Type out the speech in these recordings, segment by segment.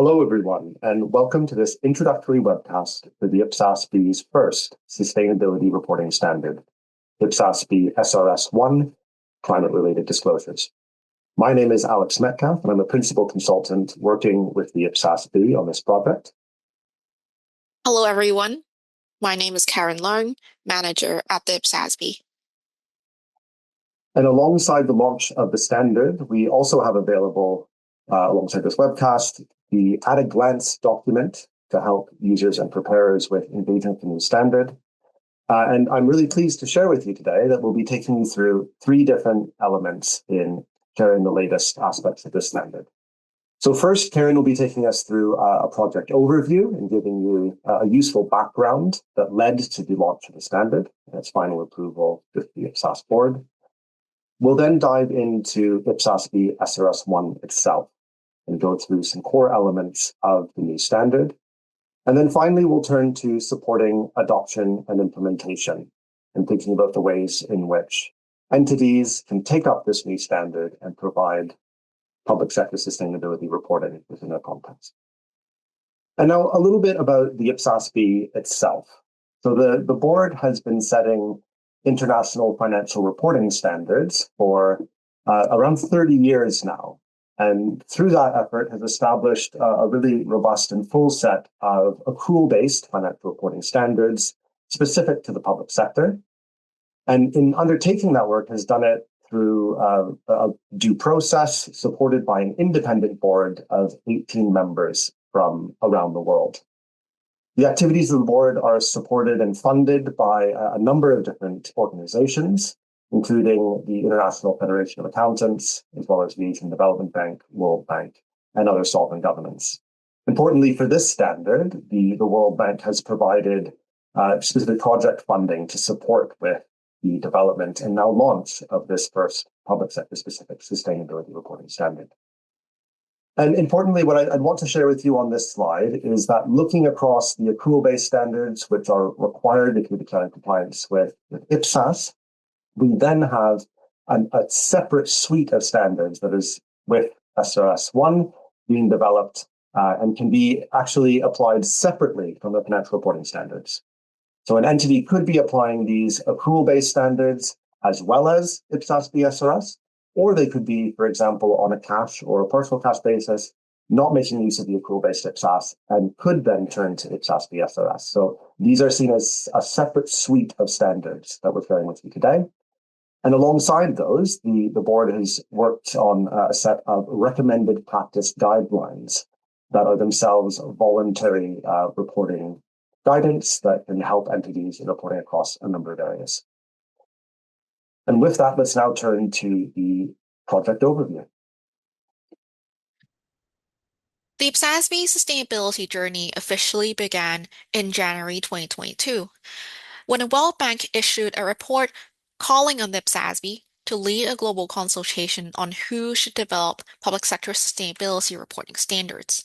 Hello, everyone, and welcome to this introductory webcast for the IPSASB's first sustainability reporting standard, IPSASB SRS 1, Climate-Related Disclosures. My name is Alex Metcalf, and I'm a principal consultant working with the IPSASB on this project. Hello, everyone. My name is Karen Leung, manager at the IPSASB. And alongside the launch of the standard, we also have available, alongside this webcast, the at-a-glance document to help users and preparers with engaging with the new standard. And I'm really pleased to share with you today that we'll be taking you through three different elements in sharing the latest aspects of this standard. So first, Karen will be taking us through a project overview and giving you a useful background that led to the launch of the standard and its final approval with the IPSAS board. We'll then dive into IPSASB SRS 1 itself and go through some core elements of the new standard. And then finally, we'll turn to supporting adoption and implementation and thinking about the ways in which entities can take up this new standard and provide public sector sustainability reporting within their context. And now a little bit about the IPSASB itself. So the board has been setting international financial reporting standards for around 30 years now. And through that effort has established a really robust and full set of accrual-based financial reporting standards specific to the public sector. And in undertaking that work has done it through a due process supported by an independent board of 18 members from around the world. The activities of the board are supported and funded by a number of different organizations, including the International Federation of Accountants, as well as the Asian Development Bank, World Bank, and other sovereign governments. Importantly, for this standard, the World Bank has provided specific project funding to support with the development and now launch of this first public sector specific sustainability reporting standard. And importantly, what I'd want to share with you on this slide is that looking across the accrual-based standards, which are required if you declare compliance with IPSAS, we then have a separate suite of standards that is with SRS 1 being developed and can be actually applied separately from the financial reporting standards. So an entity could be applying these accrual-based standards as well as IPSASB SRS, or they could be, for example, on a cash or a personal cash basis, not making use of the accrual-based IPSAS, and could then turn to IPSASB SRS. So these are seen as a separate suite of standards that we're sharing with you today. And alongside those, the board has worked on a set of recommended practice guidelines that are themselves voluntary reporting guidance that can help entities in reporting across a number of areas. And with that, let's now turn to the project overview. The IPSASB sustainability journey officially began in January 2022, when the World Bank issued a report calling on the IPSASB to lead a global consultation on who should develop public sector sustainability reporting standards.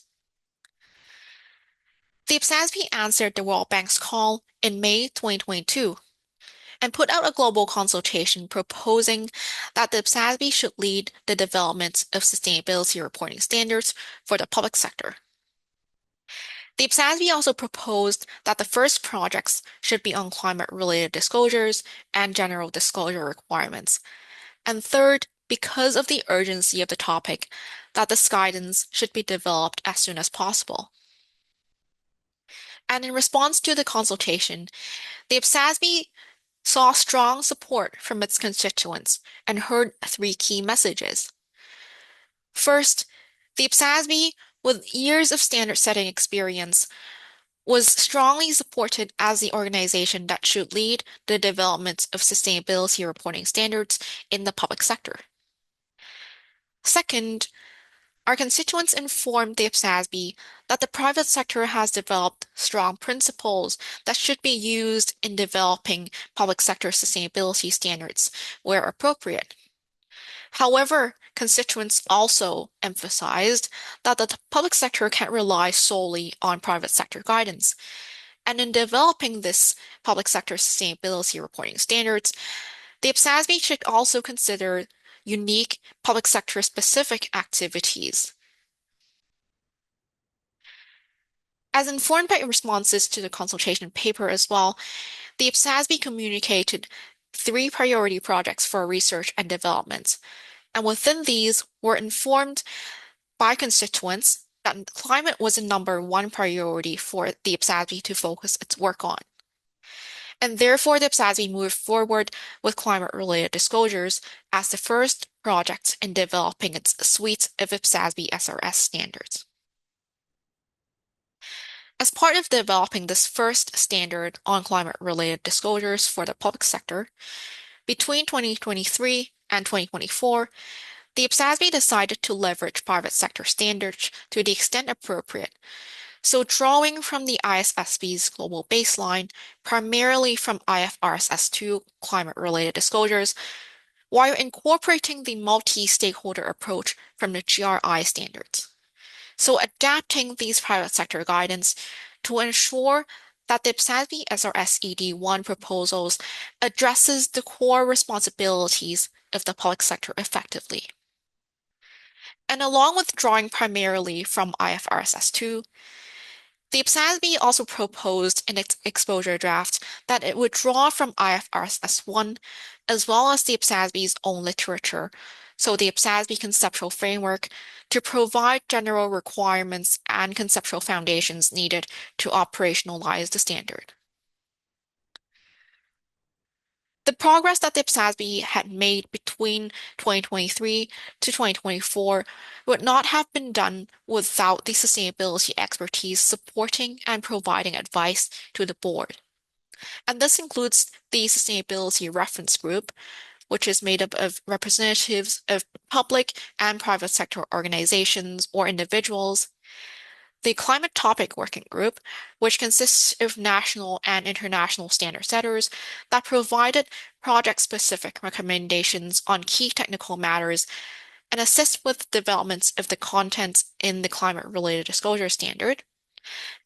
The IPSASB answered the World Bank's call in May 2022 and put out a global consultation proposing that the IPSASB should lead the development of sustainability reporting standards for the public sector. The IPSASB also proposed that the first projects should be on climate-related disclosures and general disclosure requirements. And third, because of the urgency of the topic, that this guidance should be developed as soon as possible. And in response to the consultation, the IPSASB saw strong support from its constituents and heard three key messages. First, the IPSASB, with years of standard-setting experience, was strongly supported as the organization that should lead the development of sustainability reporting standards in the public sector. Second, our constituents informed the IPSASB that the private sector has developed strong principles that should be used in developing public sector sustainability standards where appropriate. However, constituents also emphasized that the public sector can't rely solely on private sector guidance. And in developing this public sector sustainability reporting standards, the IPSASB should also consider unique public sector specific activities. As informed by responses to the consultation paper as well, the IPSASB communicated 3 priority projects for research and development, and within these were informed by constituents that climate was the #1 priority for the IPSASB to focus its work on. And therefore, the IPSASB moved forward with climate-related disclosures as the first project in developing its suite of IPSASB SRS standards. As part of developing this first standard on climate-related disclosures for the public sector, between 2023 and 2024, the IPSASB decided to leverage private sector standards to the extent appropriate. So drawing from the IFSB's global baseline, primarily from IFRS S2 climate-related disclosures, while incorporating the multi-stakeholder approach from the GRI standards. So adapting these private sector guidance to ensure that the IPSASB SRS ED1 proposals addresses the core responsibilities of the public sector effectively. And along with drawing primarily from IFRS S2, the IPSASB also proposed in its exposure draft that it would draw from IFRS S1 as well as the IPSASB's own literature, so the IPSASB conceptual framework, to provide general requirements and conceptual foundations needed to operationalize the standard. The progress that the IPSASB had made between 2023 to 2024 would not have been done without the sustainability expertise supporting and providing advice to the board. And this includes the Sustainability Reference Group, which is made up of representatives of public and private sector organizations or individuals, the Climate Topic Working Group, which consists of national and international standard setters that provided project-specific recommendations on key technical matters and assist with developments of the contents in the climate-related disclosure standard,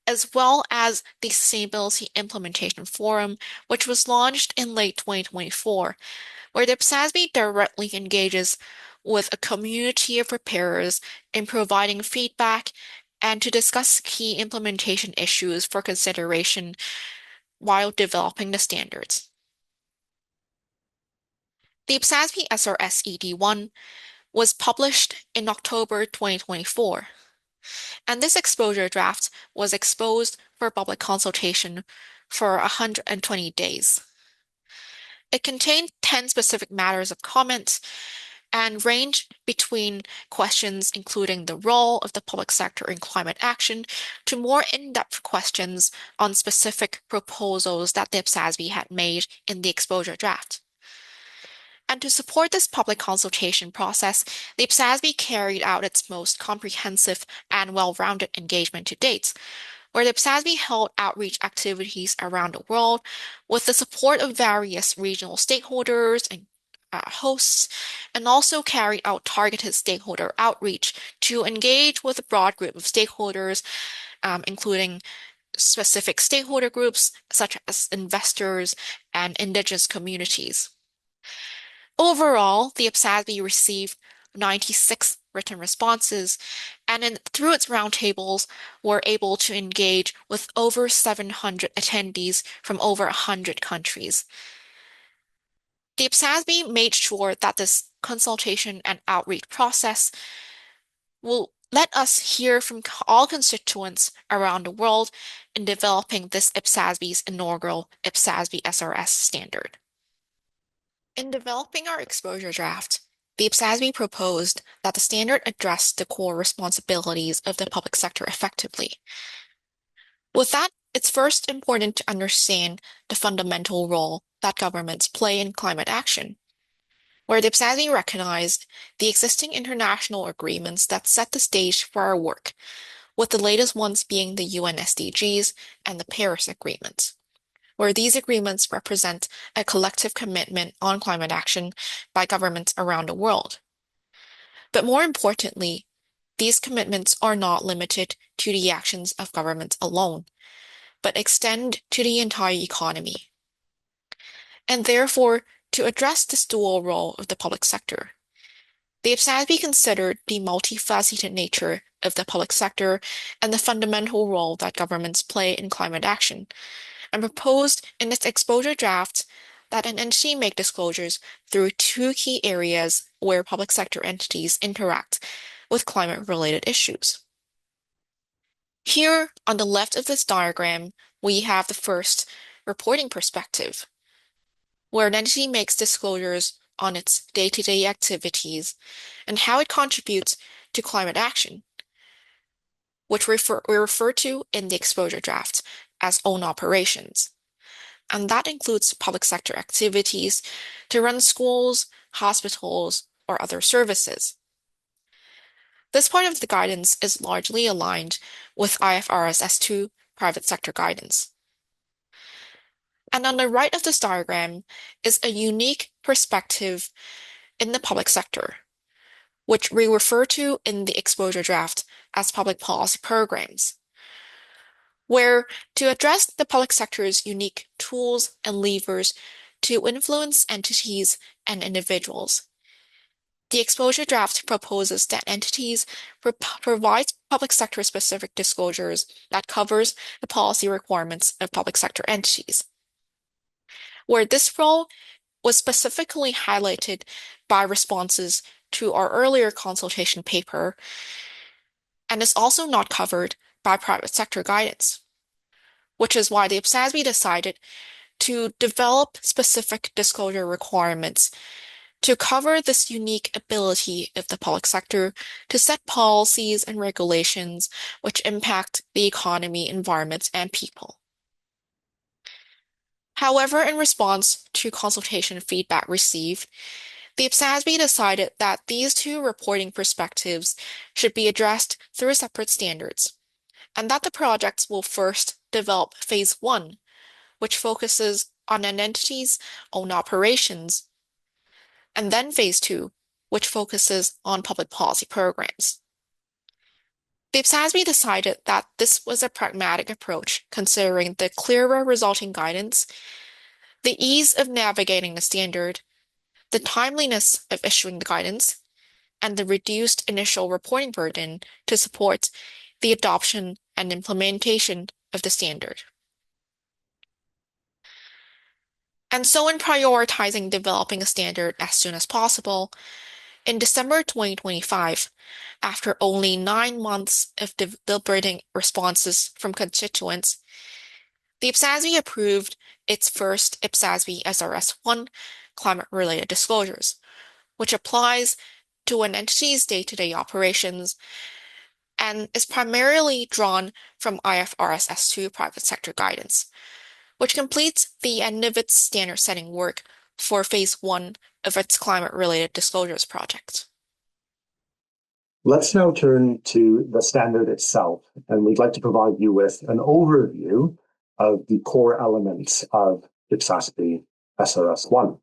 as well as the Sustainability Implementation Forum, which was launched in late 2024, where the IPSASB directly engages with a community of preparers in providing feedback and to discuss key implementation issues for consideration while developing the standards. The IPSASB SRS ED1 was published in October 2024, and this exposure draft was exposed for public consultation for 120 days. It contained 10 specific matters of comment and ranged between questions including the role of the public sector in climate action to more in-depth questions on specific proposals that the IPSASB had made in the exposure draft. And to support this public consultation process, the IPSASB carried out its most comprehensive and well-rounded engagement to date, where the IPSASB held outreach activities around the world with the support of various regional stakeholders and hosts, and also carried out targeted stakeholder outreach to engage with a broad group of stakeholders, including specific stakeholder groups such as investors and indigenous communities. Overall, the IPSASB received 96 written responses, and through its roundtables, were able to engage with over 700 attendees from over 100 countries. The IPSASB made sure that this consultation and outreach process will let us hear from all constituents around the world in developing this IPSASB's inaugural IPSASB SRS standard. In developing our exposure draft, the IPSASB proposed that the standard address the core responsibilities of the public sector effectively. With that, it's first important to understand the fundamental role that governments play in climate action, where the IPSASB recognized the existing international agreements that set the stage for our work, with the latest ones being the UN SDGs and the Paris Agreement, where these agreements represent a collective commitment on climate action by governments around the world. But more importantly, these commitments are not limited to the actions of governments alone, but extend to the entire economy. And therefore, to address this dual role of the public sector, The IPSASB considered the multifaceted nature of the public sector and the fundamental role that governments play in climate action, and proposed in its exposure draft that an entity make disclosures through two key areas where public sector entities interact with climate-related issues. Here, on the left of this diagram, we have the first reporting perspective, where an entity makes disclosures on its day-to-day activities and how it contributes to climate action, which we refer to in the exposure draft as own operations. And that includes public sector activities to run schools, hospitals, or other services. This part of the guidance is largely aligned with IFRS S2 private sector guidance. And on the right of this diagram is a unique perspective in the public sector, which we refer to in the exposure draft as public policy programs, where to address the public sector's unique tools and levers to influence entities and individuals. The exposure draft proposes that entities provide public sector specific disclosures that covers the policy requirements of public sector entities, where this role was specifically highlighted by responses to our earlier consultation paper and is also not covered by private sector guidance, which is why the IPSASB decided to develop specific disclosure requirements to cover this unique ability of the public sector to set policies and regulations which impact the economy, environment, and people. However, in response to consultation feedback received, the IPSASB decided that these two reporting perspectives should be addressed through separate standards, and that the projects will first develop Phase 1, which focuses on an entity's own operations, and then Phase 2, which focuses on public policy programs. The IPSASB decided that this was a pragmatic approach considering the clearer resulting guidance, the ease of navigating the standard, the timeliness of issuing the guidance, and the reduced initial reporting burden to support the adoption and implementation of the standard. And so in prioritizing developing a standard as soon as possible, in December 2025, after only 9 months of deliberating responses from constituents, the IPSASB approved its first IPSASB SRS 1 climate-related disclosures, which applies to an entity's day-to-day operations and is primarily drawn from IFRS S2 private sector guidance, which completes the end of its standard-setting work for Phase 1 of its climate-related disclosures project. Let's now turn to the standard itself, and we'd like to provide you with an overview of the core elements of IPSASB SRS 1.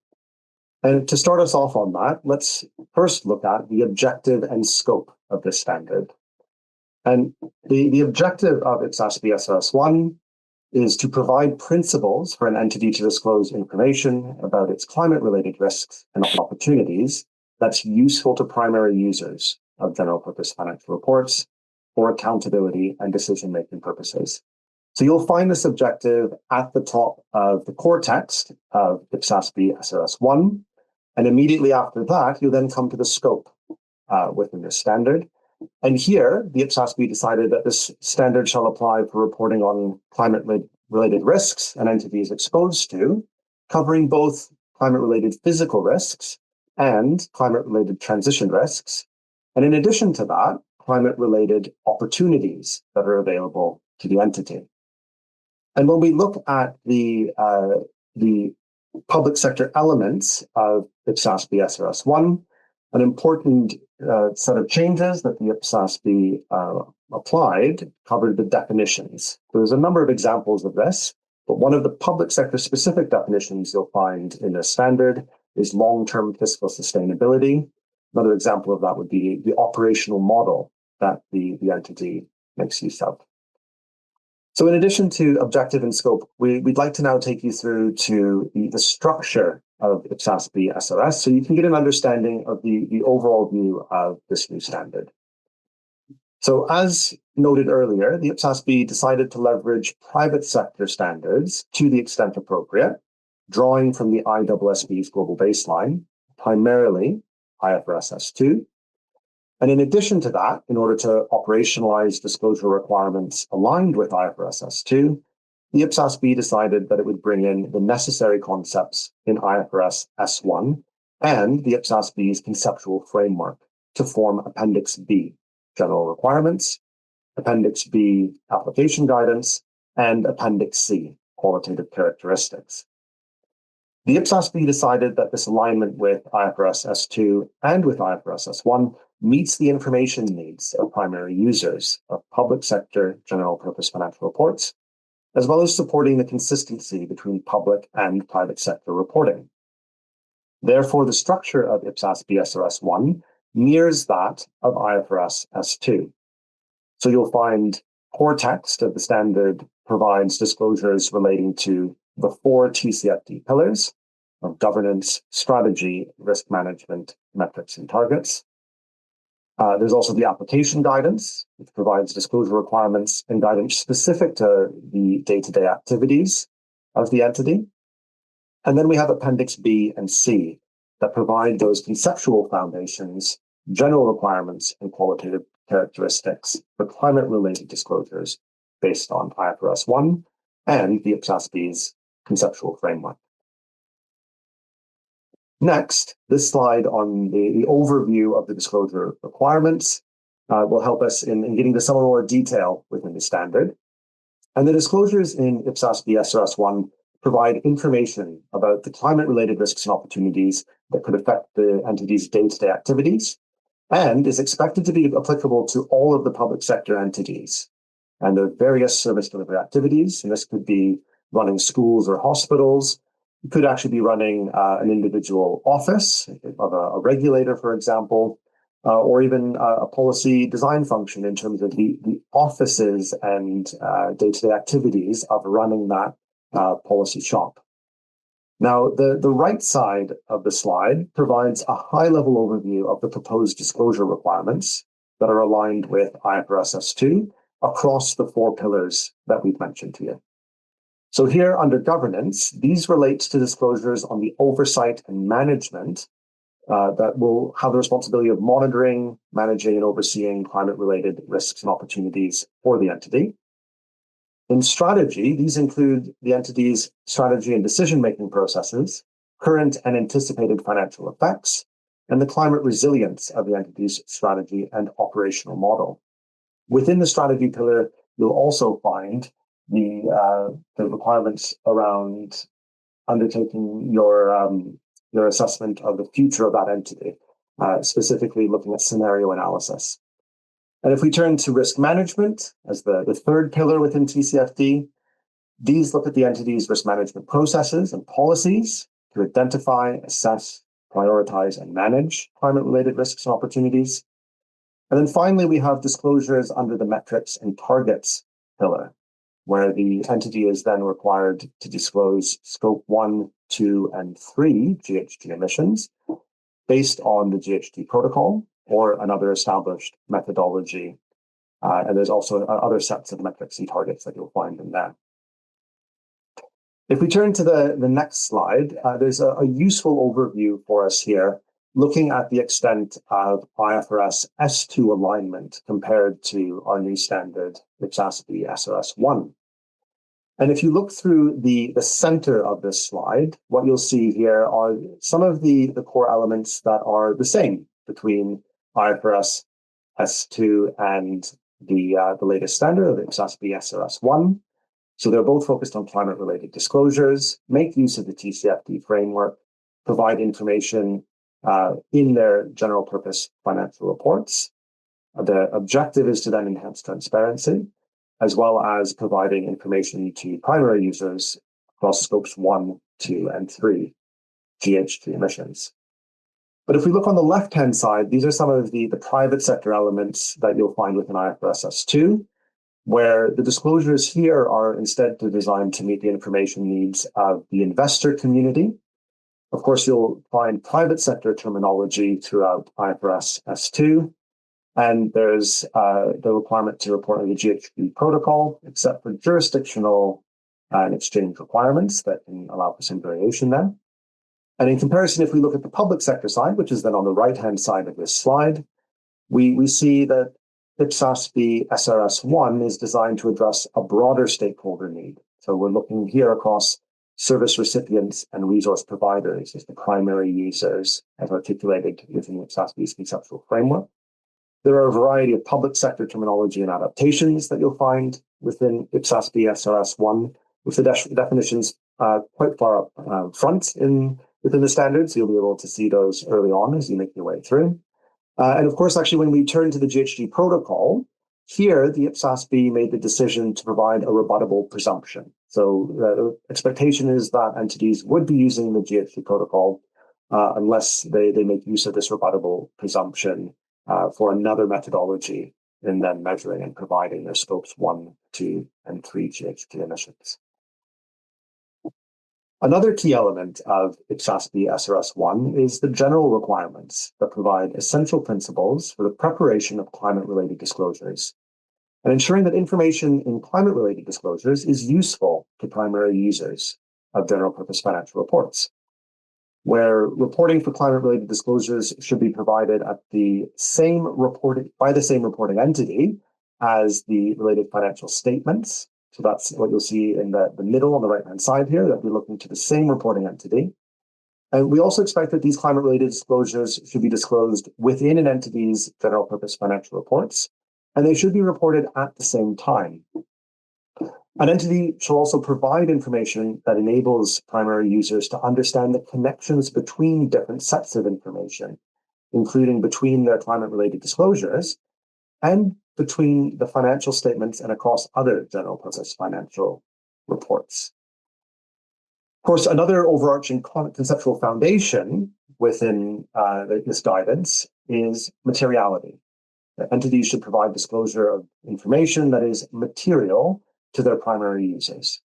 And to start us off on that, let's first look at the objective and scope of this standard. And the objective of IPSASB SRS 1 is to provide principles for an entity to disclose information about its climate-related risks and opportunities that's useful to primary users of general-purpose financial reports for accountability and decision-making purposes. So you'll find this objective at the top of the core text of IPSASB SRS 1, and immediately after that, you'll then come to the scope within this standard. And here, the IPSASB decided that this standard shall apply for reporting on climate-related risks an entity is exposed to, covering both climate-related physical risks and climate-related transition risks. And in addition to that, climate-related opportunities that are available to the entity. And when we look at the public sector elements of IPSASB SRS 1, an important set of changes that the IPSASB applied covered the definitions. There's a number of examples of this, but one of the public sector specific definitions you'll find in this standard is long-term fiscal sustainability. Another example of that would be the operational model that the entity makes use of. So in addition to objective and scope, we'd like to now take you through to the structure of IPSASB SRS, so you can get an understanding of the overall view of this new standard. So as noted earlier, the IPSASB decided to leverage private sector standards to the extent appropriate, drawing from the IFRS's global baseline, primarily IFRS S2. And in addition to that, in order to operationalize disclosure requirements aligned with IFRS S2, the IPSASB decided that it would bring in the necessary concepts in IFRS S1 and the IPSASB's conceptual framework to form Appendix B, General Requirements, Appendix B, Application Guidance, and Appendix C, Qualitative Characteristics. The IPSASB decided that this alignment with IFRS S2 and with IFRS S1 meets the information needs of primary users of public sector general purpose financial reports, as well as supporting the consistency between public and private sector reporting. Therefore, the structure of IPSASB SRS1 mirrors that of IFRS S2. So you'll find core text of the standard provides disclosures relating to the 4 TCFD pillars of governance, strategy, risk management, metrics, and targets. There's also the application guidance, which provides disclosure requirements and guidance specific to the day-to-day activities of the entity. And then we have Appendix B and C that provide those conceptual foundations, general requirements, and qualitative characteristics for climate-related disclosures based on IFRS 1 and the IPSASB's conceptual framework. Next, this slide on the overview of the disclosure requirements will help us in getting to some more detail within the standard. And the disclosures in IPSASB SRS1 provide information about the climate-related risks and opportunities that could affect the entity's day-to-day activities, and is expected to be applicable to all of the public sector entities and their various service delivery activities. And this could be running schools or hospitals. You could actually be running an individual office of a regulator, for example, or even a policy design function in terms of the offices and day-to-day activities of running that policy shop. Now, the right side of the slide provides a high-level overview of the proposed disclosure requirements that are aligned with IFRS S2 across the 4 pillars that we've mentioned to you. So here under governance, these relate to disclosures on the oversight and management that will have the responsibility of monitoring, managing, and overseeing climate-related risks and opportunities for the entity. In strategy, these include the entity's strategy and decision-making processes, current and anticipated financial effects, and the climate resilience of the entity's strategy and operational model. Within the strategy pillar, you'll also find the requirements around undertaking your assessment of the future of that entity, specifically looking at scenario analysis. And if we turn to risk management as the third pillar within TCFD, these look at the entity's risk management processes and policies to identify, assess, prioritize, and manage climate-related risks and opportunities. And then finally, we have disclosures under the metrics and targets pillar, where the entity is then required to disclose scope 1, 2, and 3 GHG emissions based on the GHG protocol or another established methodology. And there's also other sets of metrics and targets that you'll find in there. If we turn to the next slide, there's a useful overview for us here, looking at the extent of IFRS S2 alignment compared to our new standard, IPSASB SRS1. And if you look through the center of this slide, what you'll see here are some of the core elements that are the same between IFRS S2 and the latest standard of IPSASB SRS1. So they're both focused on climate-related disclosures, make use of the TCFD framework, provide information in their general purpose financial reports. The objective is to then enhance transparency, as well as providing information to primary users across scopes 1, 2, and 3 GHG emissions. But if we look on the left-hand side, these are some of the private sector elements that you'll find within IFRS S2, where the disclosures here are instead designed to meet the information needs of the investor community Of course, you'll find private sector terminology throughout IFRS S2, and there's the requirement to report on the GHG protocol, except for jurisdictional and exchange requirements that can allow for some variation there. And in comparison, if we look at the public sector side, which is then on the right-hand side of this slide, we see that IPSASB SRS1 is designed to address a broader stakeholder need. So we're looking here across service recipients and resource providers as the primary users, as articulated within IPSASB's conceptual framework. There are a variety of public sector terminology and adaptations that you'll find within IPSASB SRS1, with the definitions quite far up front within the standards. You'll be able to see those early on as you make your way through. And of course, actually, when we turn to the GHG protocol, here the IPSASB made the decision to provide a rebuttable presumption. So the expectation is that entities would be using the GHG protocol unless they make use of this rebuttable presumption for another methodology in then measuring and providing their scopes 1, 2, and 3 GHG emissions. Another key element of IPSASB SRS1 is the general requirements that provide essential principles for the preparation of climate-related disclosures, and ensuring that information in climate-related disclosures is useful to primary users of general-purpose financial reports, where reporting for climate-related disclosures should be provided at by the same reporting entity as the related financial statements. So that's what you'll see in the middle on the right-hand side here, that we're looking to the same reporting entity. And we also expect that these climate-related disclosures should be disclosed within an entity's general-purpose financial reports, and they should be reported at the same time. An entity shall also provide information that enables primary users to understand the connections between different sets of information, including between their climate-related disclosures and between the financial statements and across other general-purpose financial reports. Of course, another overarching conceptual foundation within this guidance is materiality. The entities should provide disclosure of information that is material to their primary users.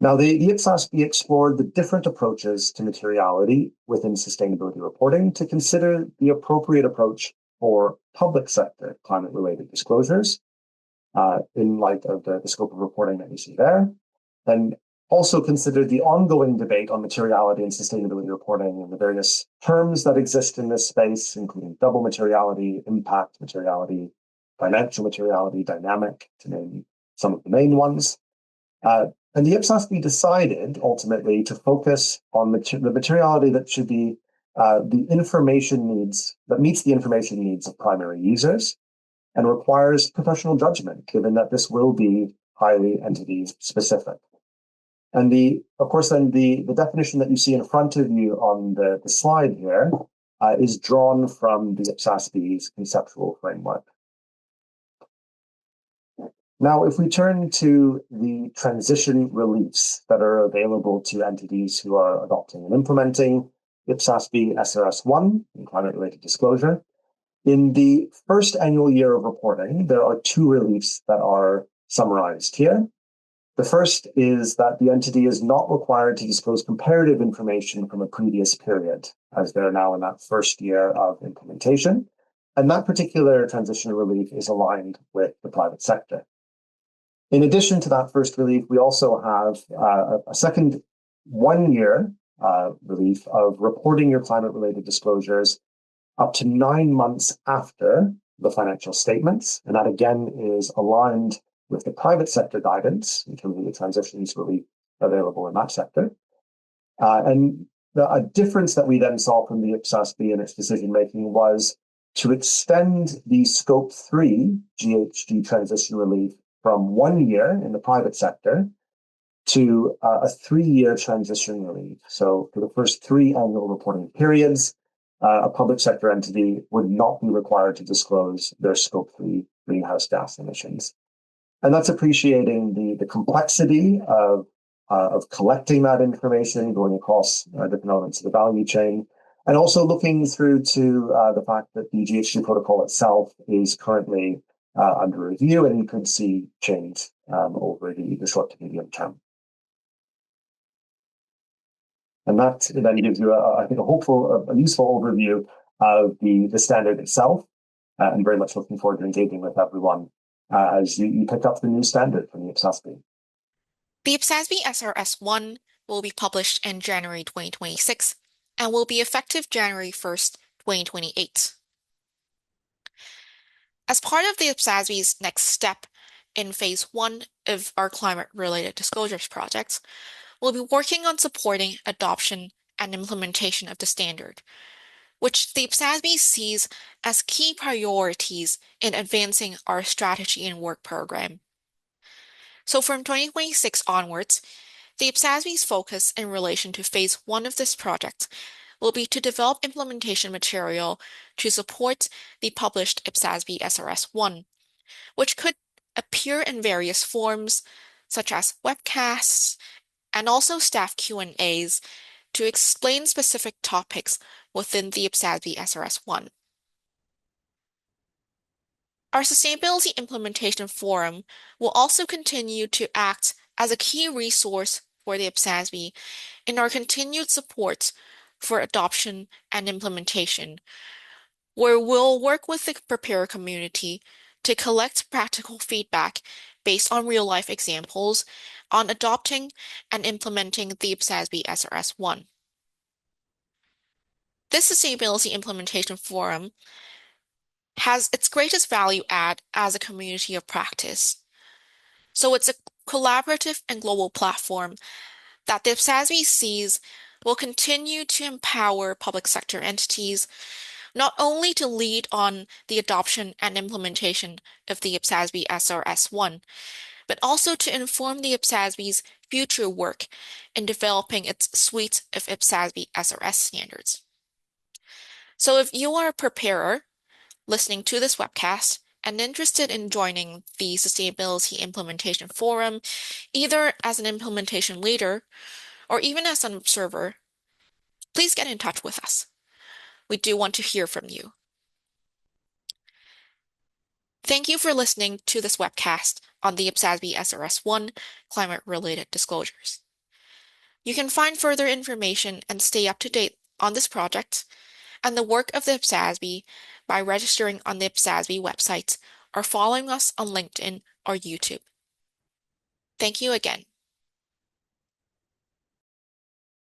Now, the IPSASB explored the different approaches to materiality within sustainability reporting to consider the appropriate approach for public sector climate-related disclosures in light of the scope of reporting that you see there, and also considered the ongoing debate on materiality and sustainability reporting and the various terms that exist in this space, including double materiality, impact materiality, financial materiality, dynamic, to name some of the main ones. And the IPSASB decided ultimately to focus on the materiality that should be the information needs, that meets the information needs of primary users and requires professional judgment, given that this will be highly entity specific. And of course, then the definition that you see in front of you on the slide here is drawn from the IPSASB's conceptual framework. Now, if we turn to the transition reliefs that are available to entities who are adopting and implementing IPSASB SRS1 in climate-related disclosure, in the first annual year of reporting, there are two reliefs that are summarized here. The first is that the entity is not required to disclose comparative information from a previous period, as they're now in that first year of implementation. And that particular transition relief is aligned with the private sector. In addition to that first relief, we also have a second 1 year relief of reporting your climate-related disclosures up to 9 months after the financial statements. And that again is aligned with the private sector guidance in terms of the transitions relief available in that sector. And a difference that we then saw from the IPSASB in its decision-making was to extend the Scope 3 GHG transition relief from 1 year in the private sector to a 3-year transition relief. So for the first 3 annual reporting periods, a public sector entity would not be required to disclose their Scope 3 greenhouse gas emissions. And that's appreciating the complexity of collecting that information, going across different elements of the value chain, and also looking through to the fact that the GHG protocol itself is currently under review and could see change over the short to medium term. And that then gives you, I think, a useful overview of the standard itself. And very much looking forward to engaging with everyone as you pick up the new standard from the IPSASB. The IPSASB SRS 1 will be published in January 2026 and will be effective January 1st, 2028. As part of the IPSASB's next step in phase 1 of our climate-related disclosures project, we'll be working on supporting adoption and implementation of the standard, which the IPSASB sees as key priorities in advancing our strategy and work program. So from 2026 onwards, the IPSASB's focus in relation to phase 1 of this project will be to develop implementation material to support the published IPSASB SRS 1, which could appear in various forms, such as webcasts, and also staff Q&As to explain specific topics within the IPSASB SRS 1. Our Sustainability Implementation Forum will also continue to act as a key resource for the IPSASB in our continued support for adoption and implementation, where we'll work with the preparer community to collect practical feedback based on real-life examples on adopting and implementing the IPSASB SRS 1. This Sustainability Implementation Forum has its greatest value add as a community of practice. So it's a collaborative and global platform that the IPSASB sees will continue to empower public sector entities not only to lead on the adoption and implementation of the IPSASB SRS 1, but also to inform the IPSASB's future work in developing its suite of IPSASB SRS standards. So if you are a preparer listening to this webcast and interested in joining the Sustainability Implementation Forum, either as an implementation leader or even as an observer, please get in touch with us. We do want to hear from you. Thank you for listening to this webcast on the IPSASB SRS 1 climate-related disclosures. You can find further information and stay up to date on this project and the work of the IPSASB by registering on the IPSASB website or following us on LinkedIn or YouTube. Thank you again.